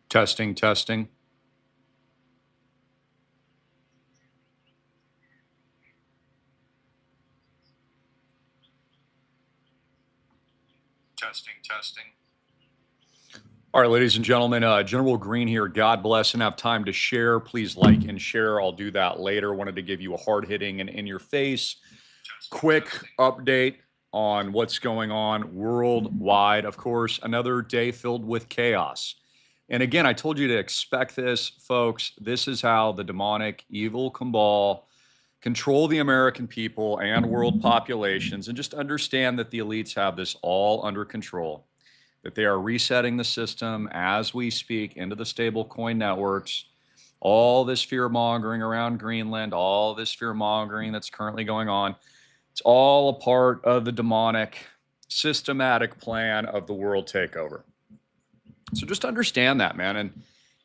Testing, testing. Testing, testing. All right, ladies and gentlemen, General Greene here. God bless and have time to share. Please like and share. I'll do that later. Wanted to give you a hard hitting and in your face quick update on what's going on worldwide. Of course, another day filled with chaos. And again, I told you to expect this, folks. This is how the demonic, evil cabal control the American people and world populations. And just understand that the elites have this all under control, that they are resetting the system as we speak into the stable coin networks. All this fear mongering around Greenland, all this fear mongering that's currently going on, it's all a part of the demonic, systematic plan of the world takeover. So just understand that, man,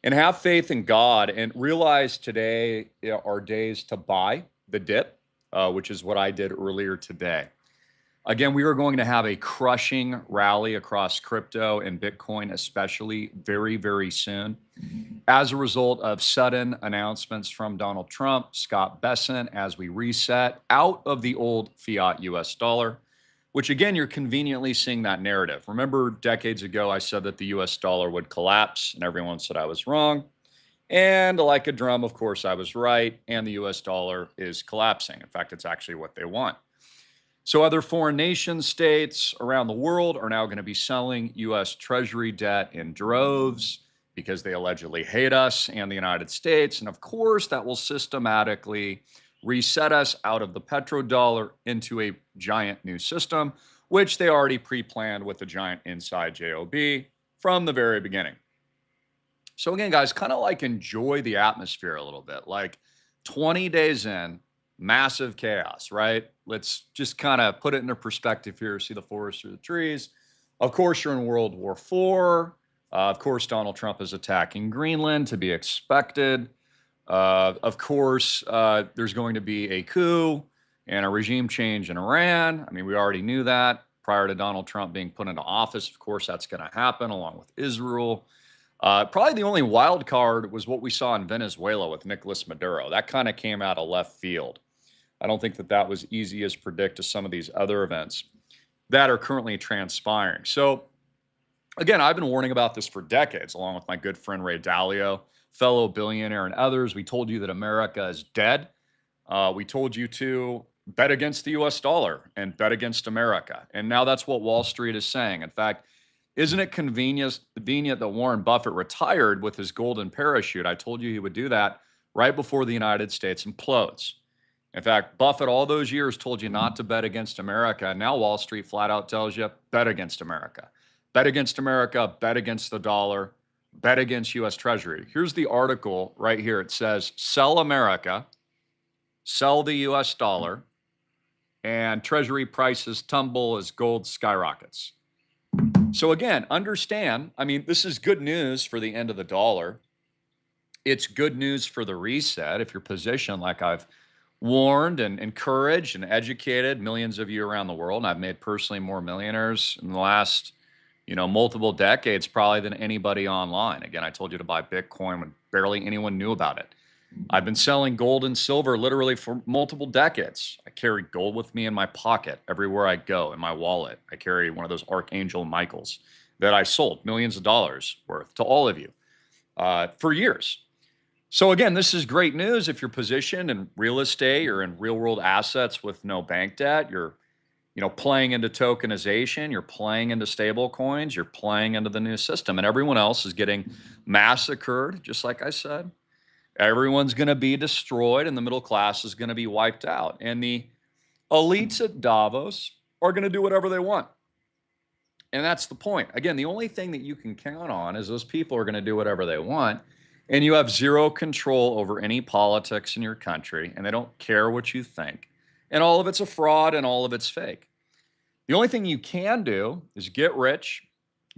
and have faith in God and realize today are days to buy the dip, which is what I did earlier today. Again, we are going to have a crushing rally across crypto and Bitcoin, especially very, very soon, as a result of sudden announcements from Donald Trump, Scott Bessent, as we reset out of the old fiat US dollar, which again, you're conveniently seeing that narrative. Remember, decades ago, I said that the US dollar would collapse, and everyone said I was wrong. And like a drum, of course, I was right, and the US dollar is collapsing. In fact, it's actually what they want. So other foreign nation states around the world are now going to be selling U.S. Treasury debt in droves because they allegedly hate us and the United States. And of course, that will systematically reset us out of the petrodollar into a giant new system, which they already pre-planned with the giant inside JOB from the very beginning. So again, guys, kind of like enjoy the atmosphere a little bit. Like 20 days in, massive chaos, right? Let's just kind of put it into perspective here. See the forest through the trees. Of course, you're in World War IV. Of course, Donald Trump is attacking Greenland, to be expected. Of course, there's going to be a coup and a regime change in Iran. I mean, we already knew that prior to Donald Trump being put into office. Of course, that's going to happen along with Israel. Probably the only wild card was what we saw in Venezuela with Nicolas Maduro. That kind of came out of left field. I don't think that that was easy as predict to some of these other events that are currently transpiring. So again, I've been warning about this for decades, along with my good friend Ray Dalio, fellow billionaire, and others. We told you that America is dead. We told you to bet against the US dollar and bet against America. And now that's what Wall Street is saying. In fact, isn't it convenient that Warren Buffett retired with his golden parachute? I told you he would do that right before the United States implodes. In fact, Buffett all those years told you not to bet against America. Now Wall Street flat out tells you, bet against America. Bet against America, bet against the dollar, bet against U.S. Treasury. Here's the article right here. It says, sell America, sell the U.S. dollar, and Treasury prices tumble as gold skyrockets. So again, understand, I mean, this is good news for the end of the dollar. It's good news for the reset if you're positioned like I've warned and encouraged and educated millions of you around the world. And I've made personally more millionaires in the last, multiple decades probably than anybody online. Again, I told you to buy Bitcoin when barely anyone knew about it. I've been selling gold and silver literally for multiple decades. I carry gold with me in my pocket everywhere I go, in my wallet. I carry one of those Archangel Michaels that I sold millions of dollars worth to all of you for years. So again, this is great news if you're positioned in real estate or in real world assets with no bank debt. You're, playing into tokenization, you're playing into stable coins, you're playing into the new system, and everyone else is getting massacred, just like I said. Everyone's going to be destroyed, and the middle class is going to be wiped out. And the elites at Davos are going to do whatever they want. And that's the point. Again, the only thing that you can count on is those people are going to do whatever they want. And you have zero control over any politics in your country, and they don't care what you think. And all of it's a fraud and all of it's fake. The only thing you can do is get rich,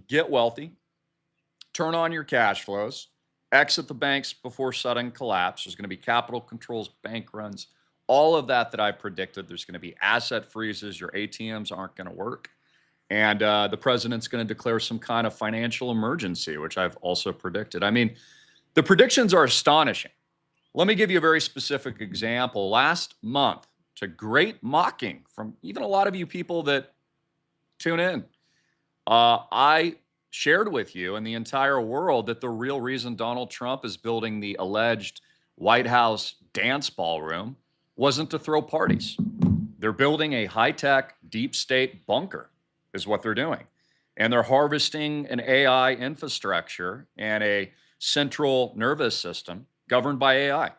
get wealthy, turn on your cash flows, exit the banks before sudden collapse. There's going to be capital controls, bank runs, all of that I predicted. There's going to be asset freezes. Your ATMs aren't going to work. And the president's going to declare some kind of financial emergency, which I've also predicted. I mean, the predictions are astonishing. Let me give you a very specific example. Last month, to great mocking from even a lot of you people that tune in, I shared with you and the entire world that the real reason Donald Trump is building the alleged White House dance ballroom wasn't to throw parties. They're building a high-tech deep state bunker is what they're doing. And they're harvesting an AI infrastructure and a central nervous system governed by AI.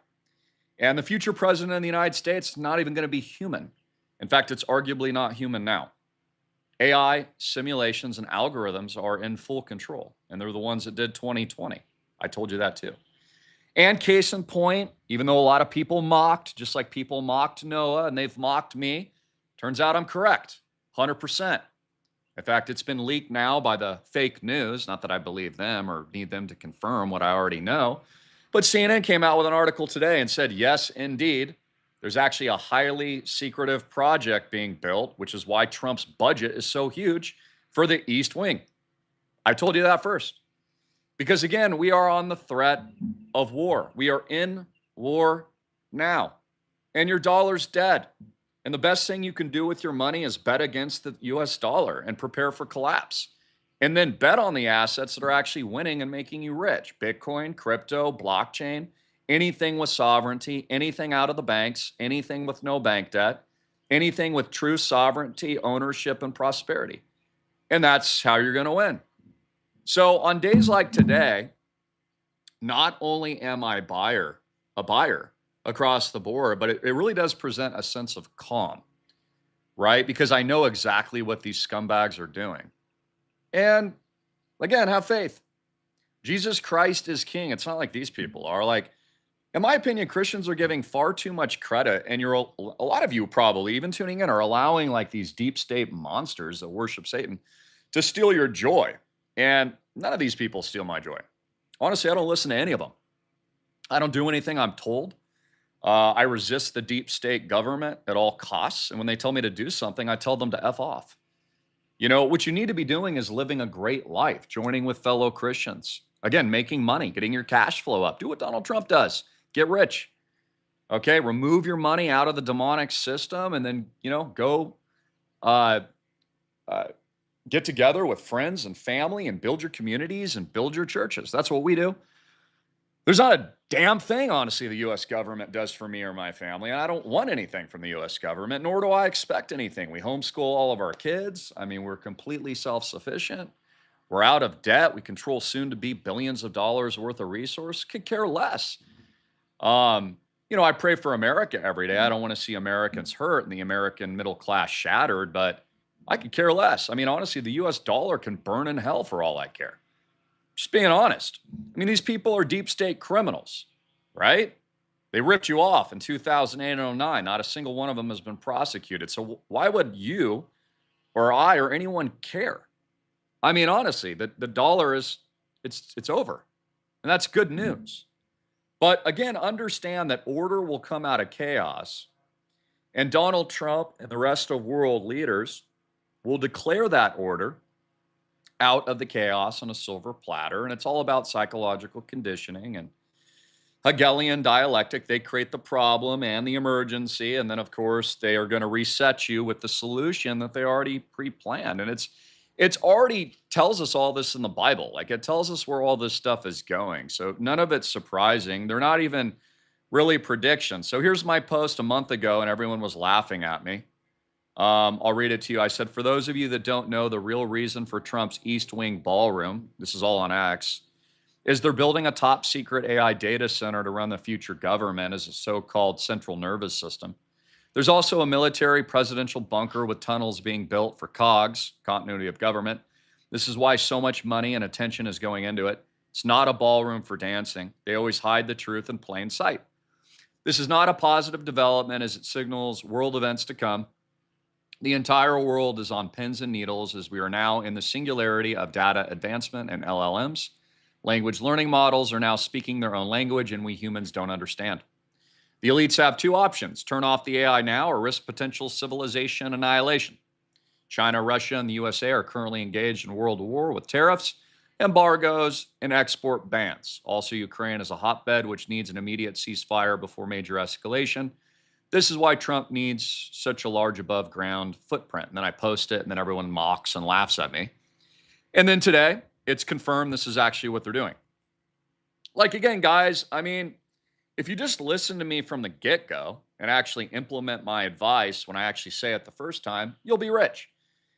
And the future president of the United States is not even going to be human. In fact, it's arguably not human now. AI simulations and algorithms are in full control, and they're the ones that did 2020. I told you that too. And case in point, even though a lot of people mocked, just like people mocked Noah and they've mocked me, turns out I'm correct, 100%. In fact, it's been leaked now by the fake news, not that I believe them or need them to confirm what I already know, but CNN came out with an article today and said, yes, indeed, there's actually a highly secretive project being built, which is why Trump's budget is so huge for the East Wing. I told you that first. Because again, we are on the threat of war. We are in war now. And your dollar's dead. And the best thing you can do with your money is bet against the US dollar and prepare for collapse. And then bet on the assets that are actually winning and making you rich. Bitcoin, crypto, blockchain, anything with sovereignty, anything out of the banks, anything with no bank debt, anything with true sovereignty, ownership, and prosperity. And that's how you're going to win. So on days like today, not only am I a buyer across the board, but it really does present a sense of calm, right? Because I know exactly what these scumbags are doing. And again, have faith. Jesus Christ is king. It's not like these people are. Like, in my opinion, Christians are giving far too much credit, and a lot of you probably, even tuning in, are allowing like these deep state monsters that worship Satan to steal your joy. And none of these people steal my joy. Honestly, I don't listen to any of them. I don't do anything I'm told. I resist the deep state government at all costs. And when they tell me to do something, I tell them to F off. You know, what you need to be doing is living a great life, joining with fellow Christians. Again, making money, getting your cash flow up. Do what Donald Trump does. Get rich. Okay, remove your money out of the demonic system and then, go get together with friends and family and build your communities and build your churches. That's what we do. There's not a damn thing, honestly, the U.S. government does for me or my family. And I don't want anything from the U.S. government, nor do I expect anything. We homeschool all of our kids. I mean, we're completely self-sufficient. We're out of debt. We control soon to be billions of dollars worth of resource. Could care less. I pray for America every day. I don't want to see Americans hurt and the American middle class shattered, but I could care less. I mean, honestly, the US dollar can burn in hell for all I care. Just being honest. I mean, these people are deep state criminals, right? They ripped you off in 2008 and 2009. Not a single one of them has been prosecuted. So why would you or I or anyone care? I mean, honestly, the dollar it's over. And that's good news. But again, understand that order will come out of chaos. And Donald Trump and the rest of world leaders will declare that order out of the chaos on a silver platter. And it's all about psychological conditioning and Hegelian dialectic. They create the problem and the emergency. And then, of course, they are going to reset you with the solution that they already pre-planned. And it's already tells us all this in the Bible. Like, it tells us where all this stuff is going. So none of it's surprising. They're not even really predictions. So here's my post a month ago, and everyone was laughing at me. I'll read it to you. I said, for those of you that don't know, the real reason for Trump's East Wing ballroom, this is all on X, is they're building a top secret AI data center to run the future government as a so-called central nervous system. There's also a military presidential bunker with tunnels being built for COGS, continuity of government. This is why so much money and attention is going into it. It's not a ballroom for dancing. They always hide the truth in plain sight. This is not a positive development as it signals world events to come. The entire world is on pins and needles as we are now in the singularity of data advancement and LLMs. Language learning models are now speaking their own language, and we humans don't understand. The elites have two options: turn off the AI now or risk potential civilization annihilation. China, Russia, and the USA are currently engaged in a world war with tariffs, embargoes, and export bans. Also, Ukraine is a hotbed which needs an immediate ceasefire before major escalation. This is why Trump needs such a large above ground footprint. And then I post it, and then everyone mocks and laughs at me. And then today, it's confirmed this is actually what they're doing. Like, again, guys, I mean, if you just listen to me from the get go and actually implement my advice when I actually say it the first time, you'll be rich.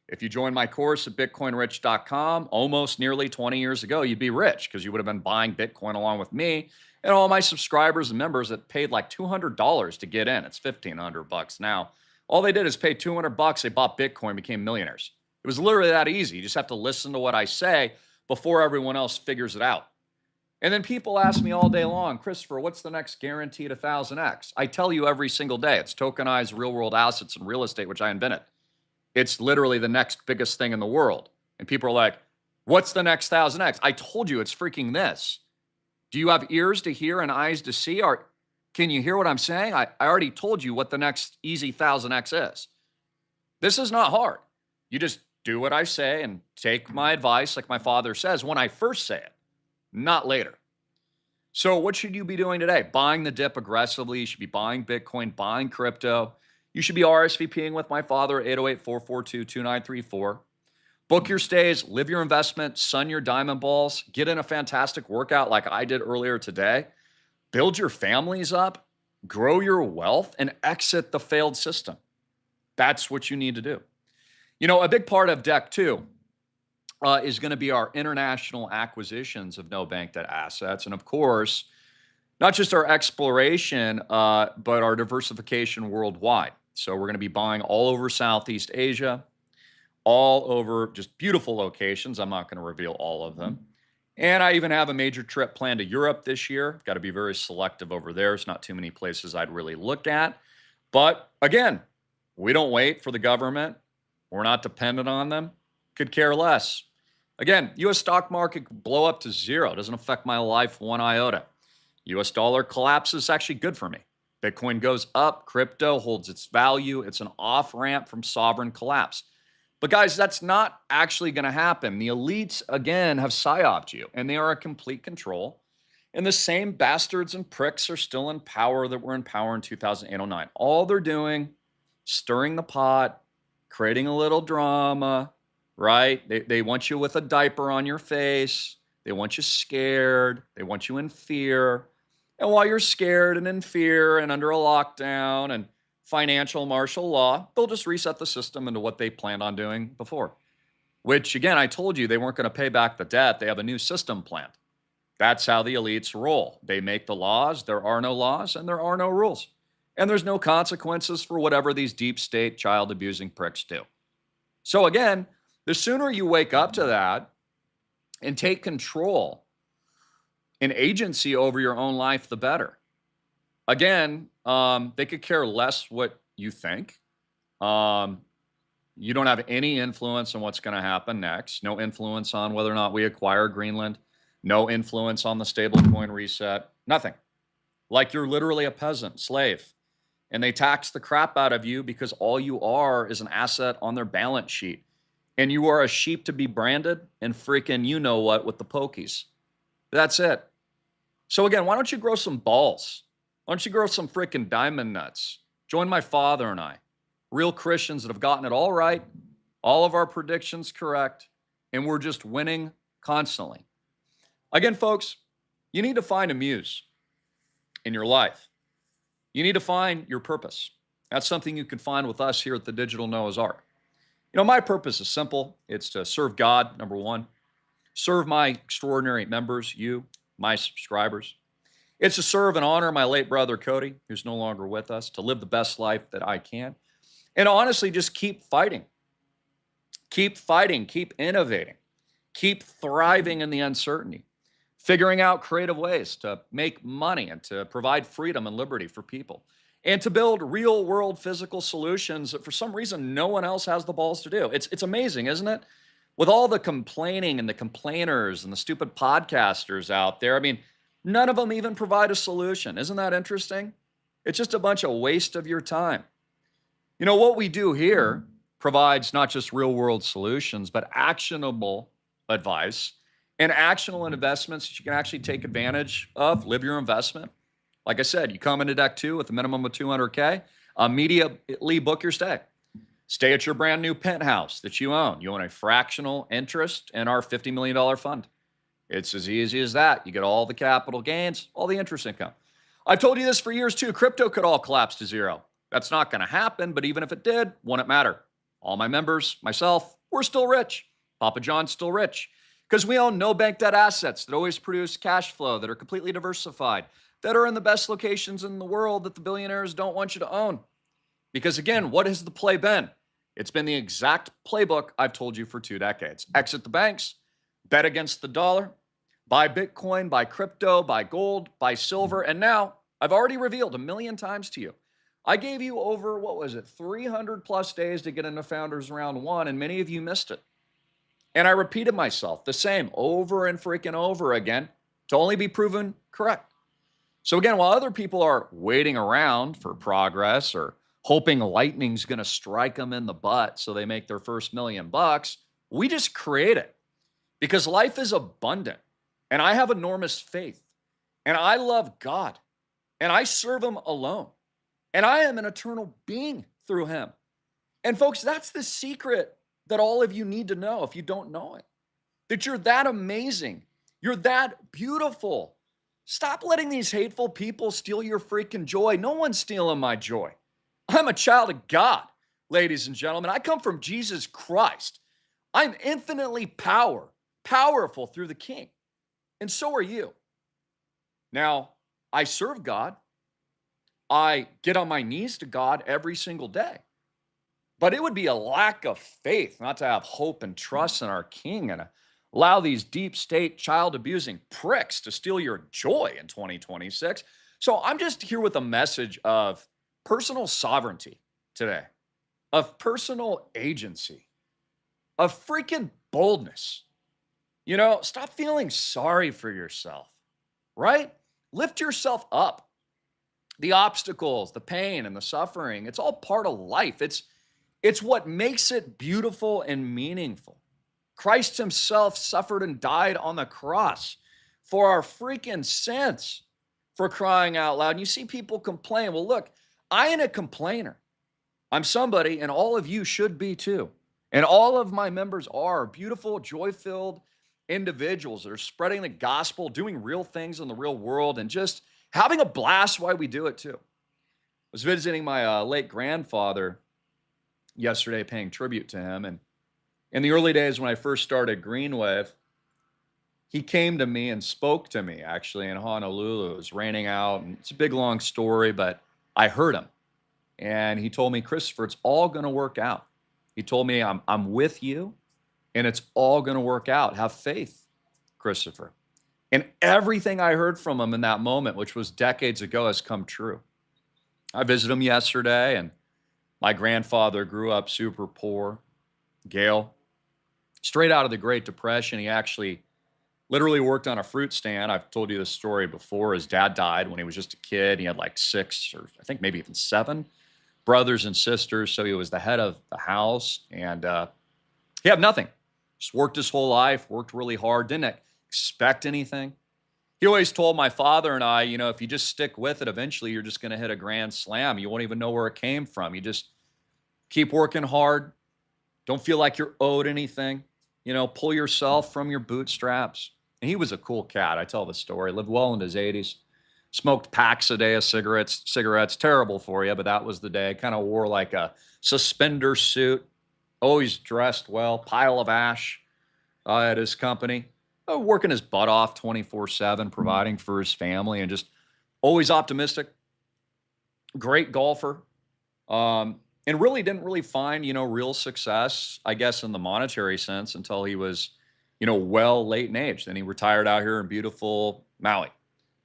If you join my course at bitcoinrich.com almost nearly 20 years ago, you'd be rich because you would have been buying Bitcoin along with me and all my subscribers and members that paid like $200 to get in. It's $1,500 now. All they did is pay $200. They bought Bitcoin, became millionaires. It was literally that easy. You just have to listen to what I say before everyone else figures it out. And then people ask me all day long, Christopher, what's the next guaranteed 1,000x? I tell you every single day, it's tokenized real world assets and real estate, which I invented. It's literally the next biggest thing in the world. And people are like, what's the next 1,000x? I told you it's freaking this. Do you have ears to hear and eyes to see? Or can you hear what I'm saying? I already told you what the next easy 1,000x is. This is not hard. You just do what I say and take my advice like my father says when I first say it, not later. So what should you be doing today? Buying the dip aggressively. You should be buying Bitcoin, buying crypto. You should be RSVPing with my father at 808-442-2934. Book your stays, live your investment, sun your diamond balls, get in a fantastic workout like I did earlier today. Build your families up, grow your wealth, and exit the failed system. That's what you need to do. You know, a big part of Deck 2 is going to be our international acquisitions of no bank debt assets. And of course, not just our exploration, but our diversification worldwide. So we're going to be buying all over Southeast Asia, all over just beautiful locations. I'm not going to reveal all of them. And I even have a major trip planned to Europe this year. Got to be very selective over there. It's not too many places I'd really look at. But again, we don't wait for the government. We're not dependent on them. Could care less. Again, U.S. stock market could blow up to zero. Doesn't affect my life one iota. U.S. dollar collapses, actually good for me. Bitcoin goes up, crypto holds its value. It's an off-ramp from sovereign collapse. But guys, that's not actually going to happen. The elites, again, have psyoped you, and they are in complete control. And the same bastards and pricks are still in power that were in power in 2008-09. All they're doing, stirring the pot, creating a little drama, right? They want you with a diaper on your face. They want you scared. They want you in fear. And while you're scared and in fear and under a lockdown and financial martial law, they'll just reset the system into what they planned on doing before. Which, again, I told you they weren't going to pay back the debt. They have a new system planned. That's how the elites roll. They make the laws. There are no laws and there are no rules. And there's no consequences for whatever these deep state child abusing pricks do. So again, the sooner you wake up to that and take control and agency over your own life, the better. Again, they could care less what you think. You don't have any influence on what's going to happen next. No influence on whether or not we acquire Greenland. No influence on the stablecoin reset. Nothing. Like you're literally a peasant, slave. And they tax the crap out of you because all you are is an asset on their balance sheet. And you are a sheep to be branded and freaking you know what with the pokies. That's it. So again, why don't you grow some balls? Why don't you grow some freaking diamond nuts? Join my father and I, real Christians that have gotten it all right, all of our predictions correct, and we're just winning constantly. Again, folks, you need to find a muse in your life. You need to find your purpose. That's something you can find with us here at the Digital Noah's Ark. You know, my purpose is simple. It's to serve God, number one. Serve my extraordinary members, you, my subscribers. It's to serve and honor my late brother, Cody, who's no longer with us, to live the best life that I can. And honestly, just keep fighting. Keep fighting, keep innovating, keep thriving in the uncertainty, figuring out creative ways to make money and to provide freedom and liberty for people, and to build real world physical solutions that for some reason no one else has the balls to do. It's amazing, isn't it? With all the complaining and the complainers and the stupid podcasters out there, I mean, none of them even provide a solution. Isn't that interesting? It's just a bunch of waste of your time. You know, what we do here provides not just real world solutions, but actionable advice and actionable investments that you can actually take advantage of, live your investment. Like I said, you come into deck two with a minimum of 200K, immediately book your stay. Stay at your brand new penthouse that you own. You own a fractional interest in our $50 million fund. It's as easy as that. You get all the capital gains, all the interest income. I've told you this for years too. Crypto could all collapse to zero. That's not going to happen, but even if it did, wouldn't matter. All my members, myself, we're still rich. Papa John's still rich because we own no bank debt assets that always produce cash flow, that are completely diversified, that are in the best locations in the world that the billionaires don't want you to own. Because again, what has the play been? It's been the exact playbook I've told you for 2 decades. Exit the banks, bet against the dollar, buy Bitcoin, buy crypto, buy gold, buy silver. And now I've already revealed 1,000,000 times to you. I gave you over, 300 plus days to get into Founders Round 1, and many of you missed it. And I repeated myself the same over and freaking over again to only be proven correct. So again, while other people are waiting around for progress or hoping lightning's going to strike them in the butt so they make their first $1,000,000, we just create it because life is abundant. And I have enormous faith. And I love God. And I serve him alone. And I am an eternal being through him. And folks, that's the secret that all of you need to know if you don't know it. That you're that amazing. You're that beautiful. Stop letting these hateful people steal your freaking joy. No one's stealing my joy. I'm a child of God, ladies and gentlemen. I come from Jesus Christ. I'm infinitely powerful through the King. And so are you. Now, I serve God. I get on my knees to God every single day. But it would be a lack of faith not to have hope and trust in our King and allow these deep state child abusing pricks to steal your joy in 2026. So I'm just here with a message of personal sovereignty today, of personal agency, of freaking boldness. Stop feeling sorry for yourself, right? Lift yourself up. The obstacles, the pain, and the suffering, it's all part of life. It's what makes it beautiful and meaningful. Christ himself suffered and died on the cross for our freaking sins, for crying out loud. And you see people complain. Well, look, I ain't a complainer. I'm somebody, and all of you should be too. And all of my members are beautiful, joy-filled individuals that are spreading the gospel, doing real things in the real world, and just having a blast while we do it too. I was visiting my late grandfather yesterday, paying tribute to him. And in the early days when I first started Greenwave, he came to me and spoke to me actually in Honolulu. It was raining out, and it's a big, long story, but I heard him. And he told me, Christopher, it's all going to work out. He told me, I'm with you, and it's all going to work out. Have faith, Christopher. And everything I heard from him in that moment, which was decades ago, has come true. I visited him yesterday, and my grandfather grew up super poor, Gail, straight out of the Great Depression. He actually literally worked on a fruit stand. I've told you this story before. His dad died when he was just a kid. He had like 6 or I think maybe even 7 brothers and sisters. So he was the head of the house, and he had nothing. Just worked his whole life, worked really hard, didn't expect anything. He always told my father and I, if you just stick with it, eventually you're just going to hit a grand slam. You won't even know where it came from. You just keep working hard. Don't feel like you're owed anything. Pull yourself from your bootstraps. And he was a cool cat. I tell the story. Lived well into his 80s. Smoked packs a day of cigarettes. Terrible for you, but that was the day. Kind of wore like a suspender suit. Always dressed well. Pile of ash at his company. Working his butt off 24/7, providing for his family, and just always optimistic. Great golfer. And really didn't really find, real success, I guess, in the monetary sense until he was, well late in age. Then he retired out here in beautiful Maui.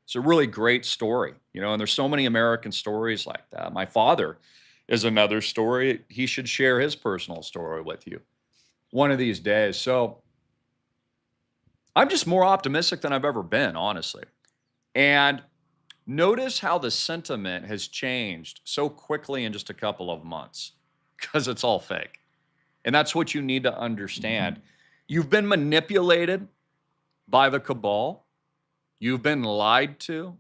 It's a really great story, and there's so many American stories like that. My father is another story. He should share his personal story with you one of these days. So I'm just more optimistic than I've ever been, honestly. And notice how the sentiment has changed so quickly in just a couple of months, because it's all fake. And that's what you need to understand. You've been manipulated by the cabal. You've been lied to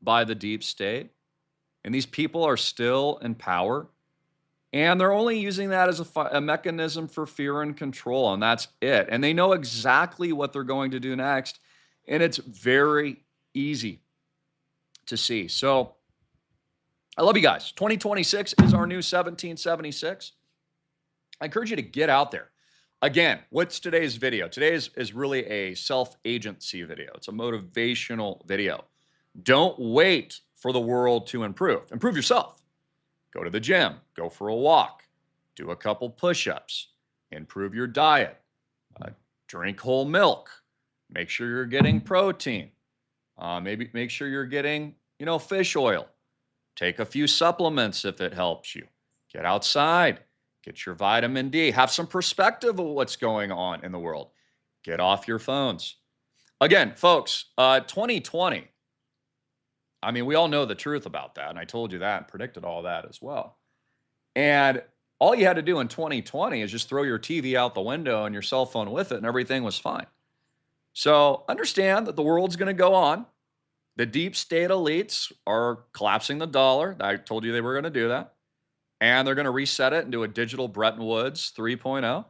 by the deep state. And these people are still in power. And they're only using that as a mechanism for fear and control. And that's it. And they know exactly what they're going to do next. And it's very easy to see. So I love you guys. 2026 is our new 1776. I encourage you to get out there. Again, what's today's video? Today is really a self-agency video. It's a motivational video. Don't wait for the world to improve. Improve yourself. Go to the gym. Go for a walk. Do a couple push-ups. Improve your diet. Drink whole milk. Make sure you're getting protein. Maybe make sure you're getting, fish oil. Take a few supplements if it helps you. Get outside. Get your vitamin D. Have some perspective of what's going on in the world. Get off your phones. Again, folks, 2020, we all know the truth about that, and I told you that and predicted all that as well. And all you had to do in 2020 is just throw your TV out the window and your cell phone with it, and everything was fine. So understand that the world's going to go on. The deep state elites are collapsing the dollar. I told you they were going to do that. And they're going to reset it into a digital Bretton Woods 3.0.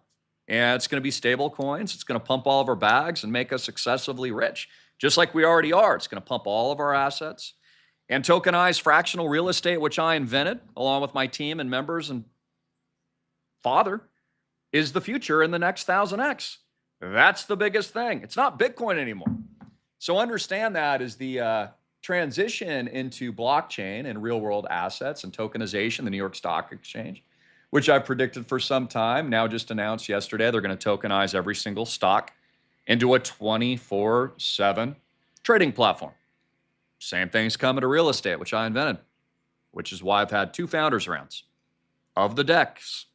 And it's going to be stable coins. It's going to pump all of our bags and make us excessively rich, just like we already are. It's going to pump all of our assets. And tokenized fractional real estate, which I invented along with my team and members and father, is the future in the next 1000X. That's the biggest thing. It's not Bitcoin anymore. So understand that as the transition into blockchain and real world assets and tokenization, the New York Stock Exchange, which I've predicted for some time, now just announced yesterday, they're going to tokenize every single stock into a 24/7 trading platform. Same thing's coming to real estate, which I invented, which is why I've had 2 founders rounds of the DEX,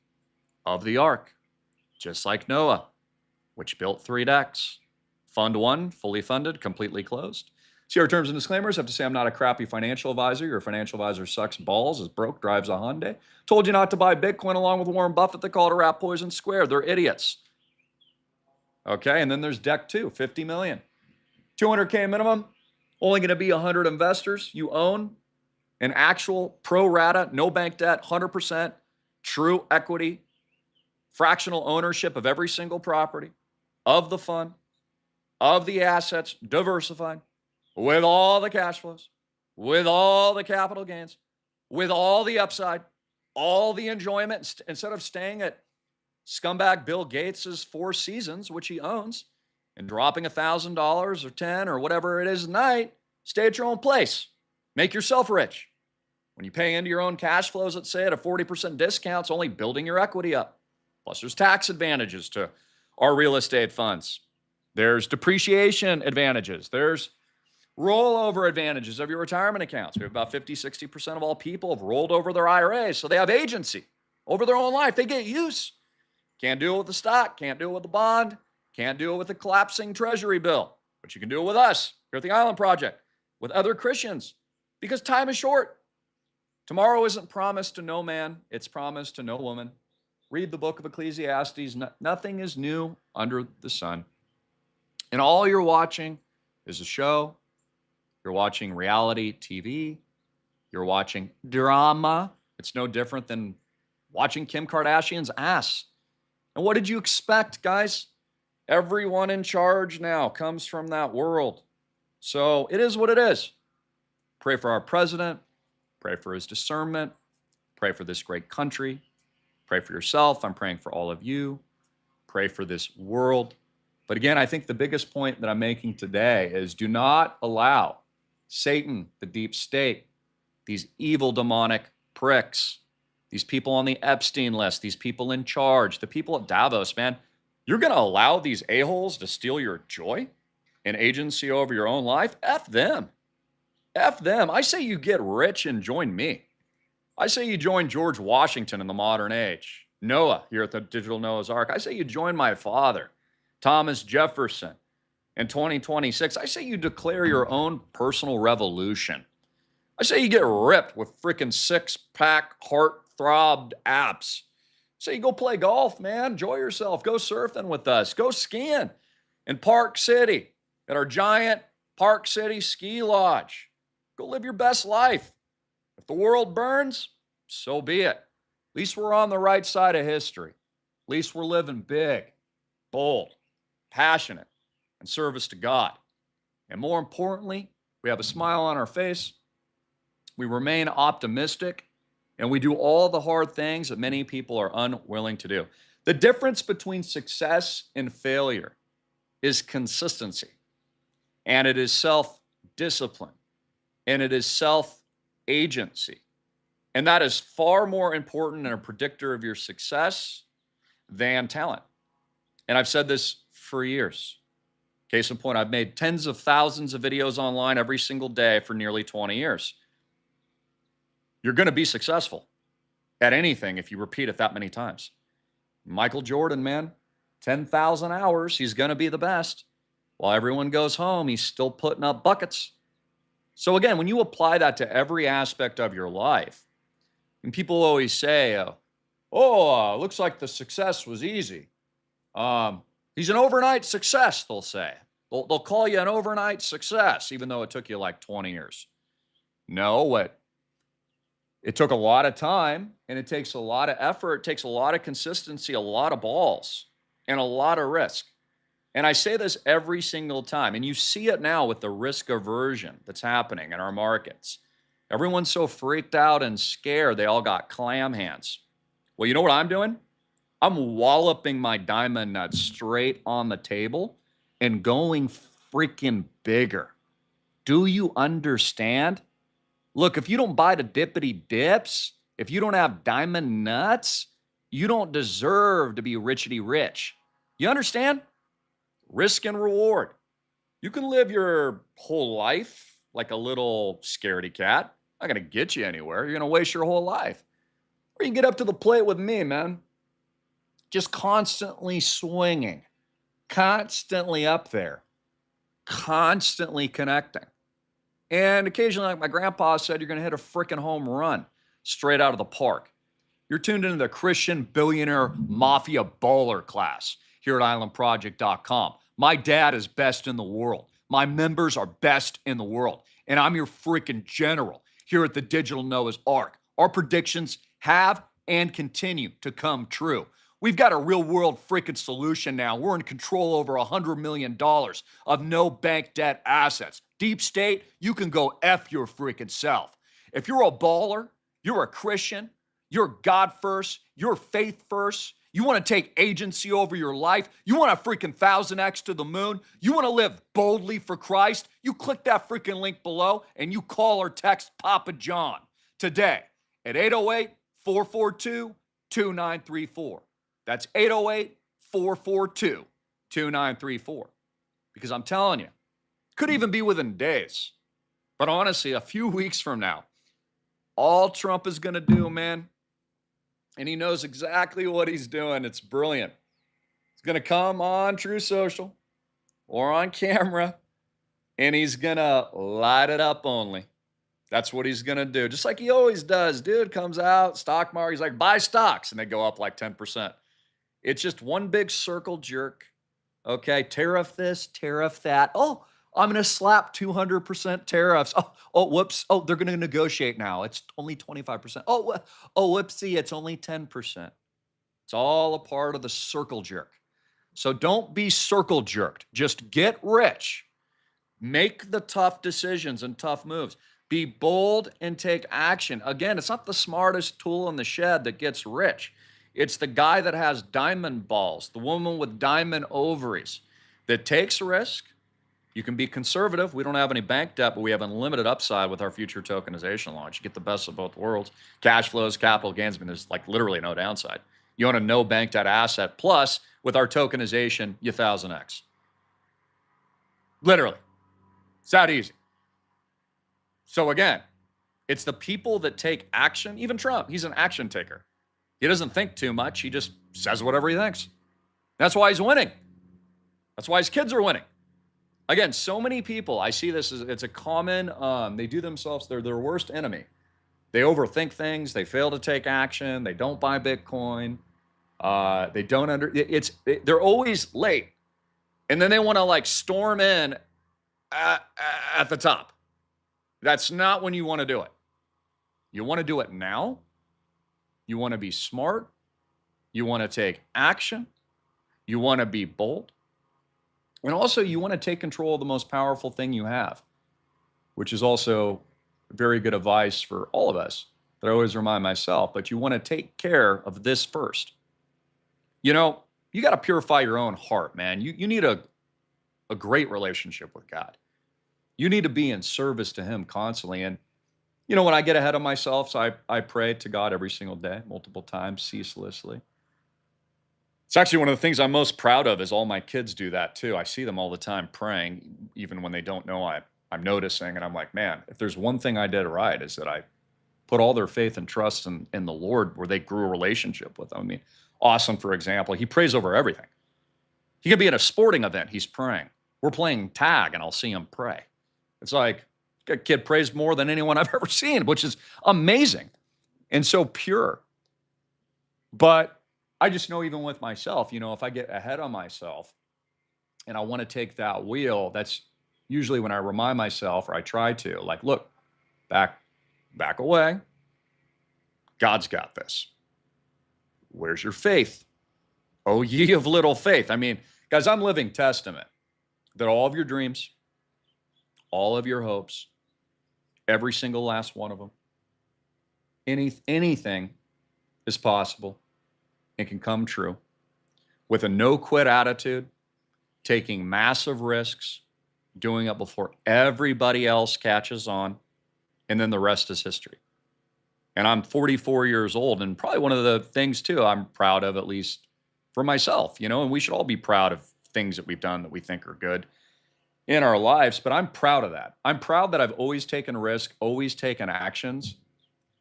of the ARK, just like Noah, which built 3 DEX. Fund 1, fully funded, completely closed. See our terms and disclaimers. I have to say I'm not a crappy financial advisor. Your financial advisor sucks balls, is broke, drives a Hyundai. Told you not to buy Bitcoin along with Warren Buffett. They call it a rat poison square. They're idiots. Okay, and then there's Deck 2, 50 million. 200K minimum, only going to be 100 investors. You own an actual pro rata, no bank debt, 100% true equity, fractional ownership of every single property, of the fund, of the assets, diversified, with all the cash flows, with all the capital gains, with all the upside, all the enjoyment, instead of staying at scumbag Bill Gates's 4 Seasons, which he owns, and dropping $1,000 or 10 or whatever it is a night, stay at your own place. Make yourself rich. When you pay into your own cash flows, let's say at a 40% discount, it's only building your equity up. Plus there's tax advantages to our real estate funds. There's depreciation advantages. There's rollover advantages of your retirement accounts. We have about 50, 60% of all people have rolled over their IRAs, so they have agency over their own life. They get use. Can't do it with the stock, can't do it with the bond, can't do it with the collapsing Treasury bill, but you can do it with us here at the Island Project, with other Christians, because time is short. Tomorrow isn't promised to no man, it's promised to no woman. Read the book of Ecclesiastes. Nothing is new under the sun. And all you're watching is a show. You're watching reality TV. You're watching drama. It's no different than watching Kim Kardashian's ass. And what did you expect, guys? Everyone in charge now comes from that world. So it is what it is. Pray for our president. Pray for his discernment. Pray for this great country. Pray for yourself. I'm praying for all of you. Pray for this world. But again, I think the biggest point that I'm making today is do not allow Satan, the deep state, these evil demonic pricks, these people on the Epstein list, these people in charge, the people at Davos, man, you're going to allow these a-holes to steal your joy and agency over your own life? F them. F them. I say you get rich and join me. I say you join George Washington in the modern age, Noah here at the Digital Noah's Ark. I say you join my father, Thomas Jefferson, in 2026. I say you declare your own personal revolution. I say you get ripped with freaking 6-pack heart-throbbed abs Say, go play golf, man. Enjoy yourself. Go surfing with us. Go skiing in Park City at our giant Park City ski lodge. Go live your best life. If the world burns, so be it. At least we're on the right side of history. At least we're living big, bold, passionate, and service to God. And more importantly, we have a smile on our face. We remain optimistic, and we do all the hard things that many people are unwilling to do. The difference between success and failure is consistency, and it is self-discipline, and it is self-agency. And that is far more important and a predictor of your success than talent. And I've said this for years. Case in point, I've made tens of thousands of videos online every single day for nearly 20 years. You're going to be successful at anything if you repeat it that many times. Michael Jordan, man, 10,000 hours, he's going to be the best. While everyone goes home, he's still putting up buckets. So again, when you apply that to every aspect of your life, and people always say, looks like the success was easy. He's an overnight success, they'll say. They'll call you an overnight success, even though it took you like 20 years. No, it took a lot of time, and it takes a lot of effort. It takes a lot of consistency, a lot of balls, and a lot of risk. And I say this every single time, and you see it now with the risk aversion that's happening in our markets. Everyone's so freaked out and scared, they all got clam hands. Well, you know what I'm doing? I'm walloping my diamond nuts straight on the table and going freaking bigger. Do you understand? Look, if you don't buy the dippity dips, if you don't have diamond nuts, you don't deserve to be richity rich. You understand? Risk and reward. You can live your whole life like a little scaredy cat. Not going to get you anywhere. You're going to waste your whole life. Or you can get up to the plate with me, man. Just constantly swinging, constantly up there, constantly connecting. And occasionally, like my grandpa said, you're going to hit a freaking home run straight out of the park. You're tuned into the Christian Billionaire Mafia Baller class here at islandproject.com. My dad is best in the world. My members are best in the world. And I'm your freaking general here at the Digital Noah's Ark. Our predictions have and continue to come true. We've got a real world freaking solution now. We're in control over $100 million of no bank debt assets. Deep state, you can go F your freaking self. If you're a baller, you're a Christian, you're God first, you're faith first, you want to take agency over your life, you want to freaking 1000x to the moon, you want to live boldly for Christ, you click that freaking link below and you call or text Papa John today at 808-442-2934. That's 808-442-2934. Because I'm telling you, could even be within days. But honestly, a few weeks from now, all Trump is going to do, man, and he knows exactly what he's doing. It's brilliant. He's going to come on True Social or on camera, and he's going to light it up only. That's what he's going to do. Just like he always does. Dude comes out, stock market, he's like, buy stocks, and they go up like 10%. It's just one big circle jerk. Okay, tariff this, tariff that. Oh, I'm going to slap 200% tariffs. Oh, whoops. Oh, they're going to negotiate now. It's only 25%. Oh, whoopsie, it's only 10%. It's all a part of the circle jerk. So don't be circle jerked. Just get rich. Make the tough decisions and tough moves. Be bold and take action. Again, it's not the smartest tool in the shed that gets rich. It's the guy that has diamond balls, the woman with diamond ovaries that takes risk. You can be conservative. We don't have any bank debt, but we have unlimited upside with our future tokenization launch. You get the best of both worlds. Cash flows, capital gains. I mean, there's like literally no downside. You own a no bank debt asset. Plus, with our tokenization, you 1000x. Literally. It's that easy. So again, it's the people that take action. Even Trump, he's an action taker. He doesn't think too much. He just says whatever he thinks. That's why he's winning. That's why his kids are winning. Again, so many people, I see this as it's a common, they do themselves, they're their worst enemy. They overthink things. They fail to take action. They don't buy Bitcoin. They don't they're always late. And then they want to like storm in at the top. That's not when you want to do it. You want to do it now. You want to be smart. You want to take action. You want to be bold. And also, you want to take control of the most powerful thing you have, which is also very good advice for all of us that I always remind myself. But you want to take care of this first. You know, you got to purify your own heart, man. You need a great relationship with God. You need to be in service to him constantly. And, you know, when I get ahead of myself, so I pray to God every single day, multiple times, ceaselessly. It's actually one of the things I'm most proud of is all my kids do that too. I see them all the time praying, even when they don't know I'm noticing. And I'm like, man, if there's one thing I did right is that I put all their faith and trust in the Lord where they grew a relationship with him. I mean, Austin, for example, he prays over everything. He could be at a sporting event, he's praying. We're playing tag and I'll see him pray. It's like, a kid prays more than anyone I've ever seen, which is amazing and so pure. But I just know even with myself, you know, if I get ahead of myself and I want to take that wheel, that's usually when I remind myself, or I try to, like, look, back away. God's got this. Where's your faith? Oh, ye of little faith. I mean, guys, I'm living testament that all of your dreams, all of your hopes, every single last one of them, anything is possible and can come true with a no-quit attitude, taking massive risks, doing it before everybody else catches on, and then the rest is history. And I'm 44 years old, and probably one of the things, too, I'm proud of, at least for myself, you know, and we should all be proud of things that we've done that we think are good in our lives, but I'm proud of that. I'm proud that I've always taken risk, always taken action.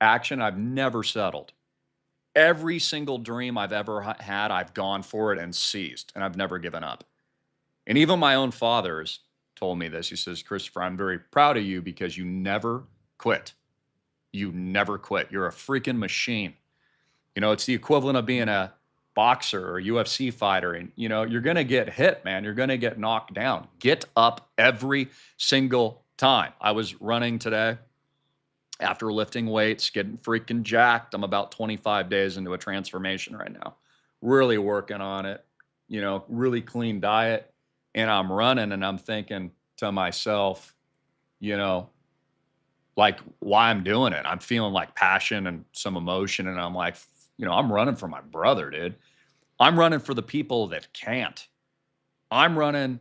I've never settled. Every single dream I've ever had, I've gone for it and seized, and I've never given up. And even my own father has told me this. He says, Christopher, I'm very proud of you because you never quit. You never quit. You're a freaking machine. You know, it's the equivalent of being a boxer or UFC fighter, and you know, you're going to get hit, man. You're going to get knocked down. Get up every single time. I was running today after lifting weights, getting freaking jacked. I'm about 25 days into a transformation right now. Really working on it, you know, really clean diet. And I'm running and I'm thinking to myself, you know, like why I'm doing it. I'm feeling like passion and some emotion. And I'm like, you know, I'm running for my brother, dude. I'm running for the people that can't. I'm running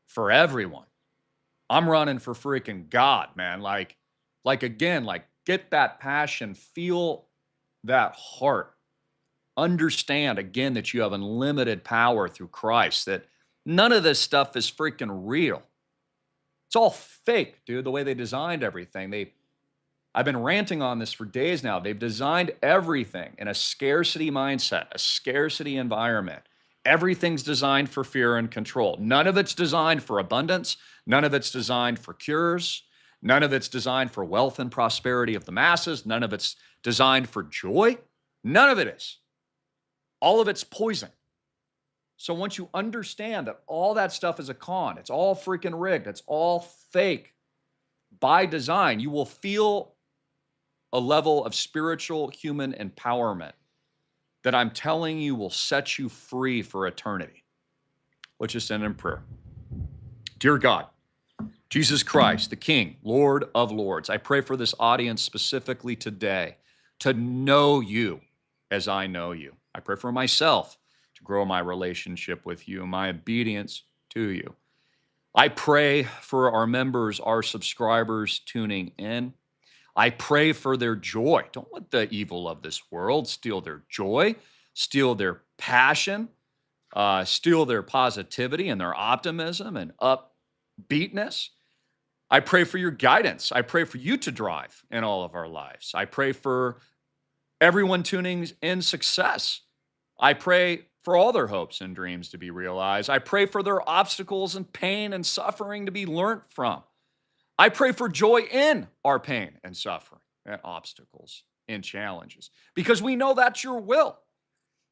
for everyone. I'm running for freaking God, man. Like again, like get that passion, feel that heart. Understand again that you have unlimited power through Christ, that none of this stuff is freaking real. It's all fake, dude, the way they designed everything. I've been ranting on this for days now. They've designed everything in a scarcity mindset, a scarcity environment. Everything's designed for fear and control. None of it's designed for abundance. None of it's designed for cures. None of it's designed for wealth and prosperity of the masses. None of it's designed for joy. None of it is. All of it's poison. So once you understand that all that stuff is a con, it's all freaking rigged, it's all fake by design, you will feel a level of spiritual human empowerment that I'm telling you will set you free for eternity. Let's just end in prayer. Dear God, Jesus Christ, the King, Lord of Lords, I pray for this audience specifically today to know you as I know you. I pray for myself to grow my relationship with you, my obedience to you. I pray for our members, our subscribers tuning in. I pray for their joy. Don't let the evil of this world steal their joy, steal their passion, steal their positivity and their optimism and upbeatness. I pray for your guidance. I pray for you to drive in all of our lives. I pray for everyone tuning in success. I pray for all their hopes and dreams to be realized. I pray for their obstacles and pain and suffering to be learned from. I pray for joy in our pain and suffering and obstacles and challenges because we know that's your will.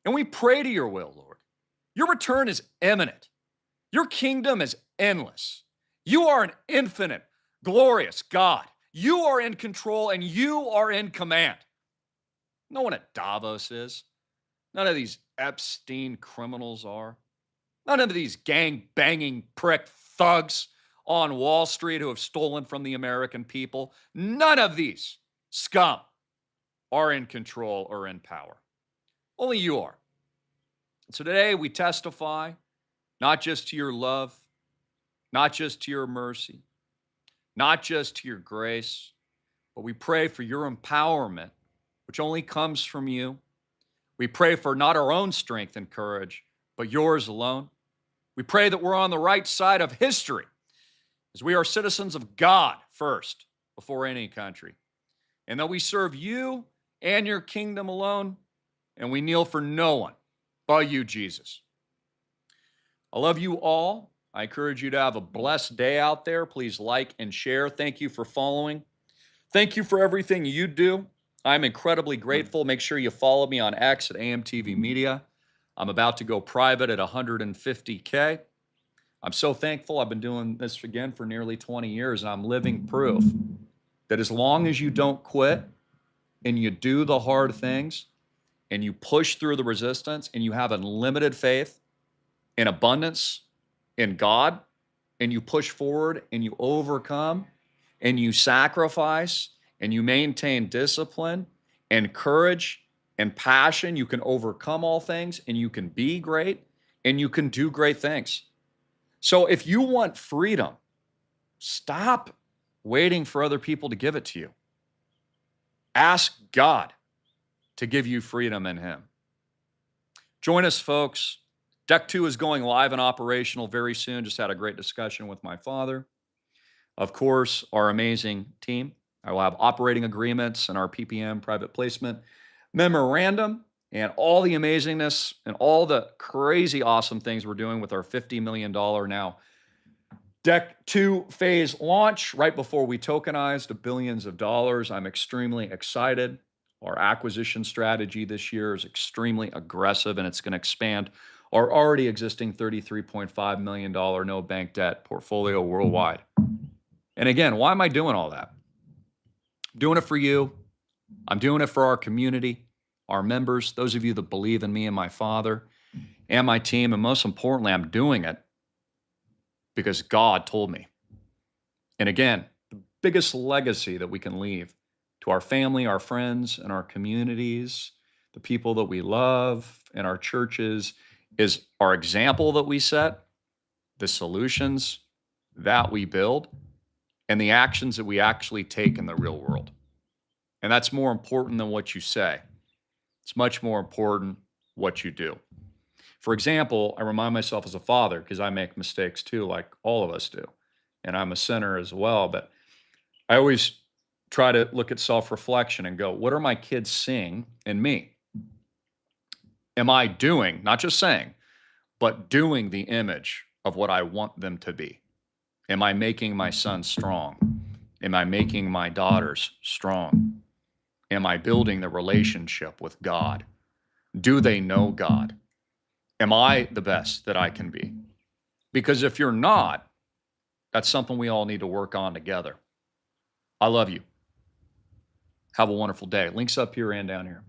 And we pray to your will, Lord. Your return is imminent. Your kingdom is endless. You are an infinite, glorious God. You are in control and you are in command. No one at Davos is. None of these Epstein criminals are. None of these gang-banging prick thugs on Wall Street who have stolen from the American people. None of these scum are in control or in power. Only you are. So today we testify not just to your love, not just to your mercy, not just to your grace, but we pray for your empowerment, which only comes from you. We pray for not our own strength and courage, but yours alone. We pray that we're on the right side of history, as we are citizens of God first, before any country, and that we serve you and your kingdom alone, and we kneel for no one but you, Jesus. I love you all. I encourage you to have a blessed day out there. Please like and share. Thank you for following. Thank you for everything you do. I'm incredibly grateful. Make sure you follow me on X at AMTV Media. I'm about to go private at 150K. I'm so thankful. I've been doing this again for nearly 20 years, and I'm living proof that as long as you don't quit and you do the hard things and you push through the resistance and you have unlimited faith in abundance in God, and you push forward and you overcome and you sacrifice and you maintain discipline and courage and passion, you can overcome all things and you can be great and you can do great things. So if you want freedom, stop waiting for other people to give it to you. Ask God to give you freedom in Him. Join us, folks. Deck 2 is going live and operational very soon. Just had a great discussion with my father. Of course, our amazing team. I will have operating agreements and our PPM private placement memorandum and all the amazingness and all the crazy awesome things we're doing with our $50 million now Deck 2 phase launch right before we tokenized billions of dollars. I'm extremely excited. Our acquisition strategy this year is extremely aggressive, and it's going to expand our already existing $33.5 million no bank debt portfolio worldwide. And again, why am I doing all that? I'm doing it for you. I'm doing it for our community, our members, those of you that believe in me and my father and my team. And most importantly, I'm doing it because God told me. And again, the biggest legacy that we can leave to our family, our friends, and our communities, the people that we love, and our churches is our example that we set, the solutions that we build, and the actions that we actually take in the real world. And that's more important than what you say. It's much more important what you do. For example, I remind myself as a father, because I make mistakes too, like all of us do. And I'm a sinner as well. But I always try to look at self-reflection and go, what are my kids seeing in me? Am I doing, not just saying, but doing the image of what I want them to be? Am I making my sons strong? Am I making my daughters strong? Am I building the relationship with God? Do they know God? Am I the best that I can be? Because if you're not, that's something we all need to work on together. I love you. Have a wonderful day. Links up here and down here.